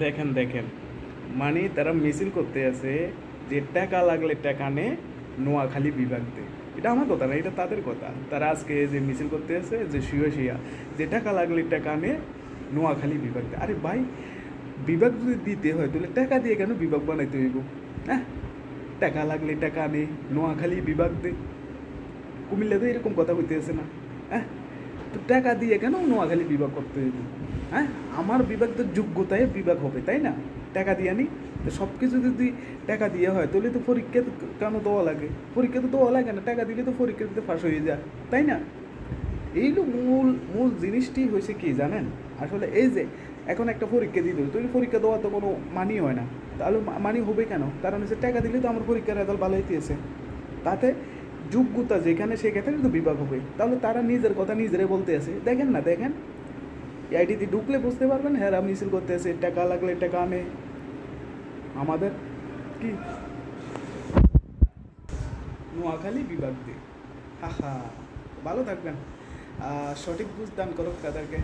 দেখেন দেখেন, মানে তারা মিছিল করতে আছে যে টাকা লাগলে টাকা নে, নোয়াখালী বিভাগ দে। এটা আমার কথা না, এটা তাদের কথা। তারা আজকে যে মিছিল করতে আছে যে শিয়া যে টাকা লাগলে টাকা নে, নোয়াখালী বিভাগ দে। আরে ভাই, বিভাগ যদি দিতে হয় তাহলে টাকা দিয়ে কেন বিভাগ বানাইতে হইব? হ্যাঁ, টাকা লাগলে টাকা নে, নোয়াখালী বিভাগ দে। কুমিল্লাতে এরকম কথা হইতেছে না? হ্যাঁ, তো টাকা দিয়ে কেন নোয়াখালী বিভাগ করতে হইব? হ্যাঁ, আমার বিভাগ তো যোগ্যতায় বিভাগ হবে, তাই না? টাকা দিয়ে নি, তো সব কিছু যদি টাকা দিয়ে হয় তাহলে তো পরীক্ষা কেন দেওয়া লাগে? পরীক্ষা তো দেওয়া লাগে না, টাকা দিলে তো পরীক্ষা দিতে ফাঁস হয়ে যায়, তাই না? এইগুলো মূল মূল জিনিসটি হয়েছে কি জানেন? আসলে এই যে এখন একটা পরীক্ষা দিতে হবে, তো পরীক্ষা দেওয়া তো কোনো মানি হয় না। তাহলে মানি হবে কেন? কারণ হচ্ছে টাকা দিলে তো আমার পরীক্ষার রেজাল্ট ভালো হইতেছে। তাতে যোগ্যতা যেখানে সেখানে তো বিভাগ হবে। তাহলে তারা নিজের কথা নিজেরাই বলতে আছে। দেখেন না, দেখেন আইডিতে ঢুকলে বুঝতে পারবেন। হ্যাঁ, মিছিল করতে আছে টাকা লাগলে টাকা আনে। আমাদের কি নোয়াখালী বিভাগ দিয়ে? হা হা, ভালো থাকবেন। সঠিক বুঝ দান করুক তাদেরকে।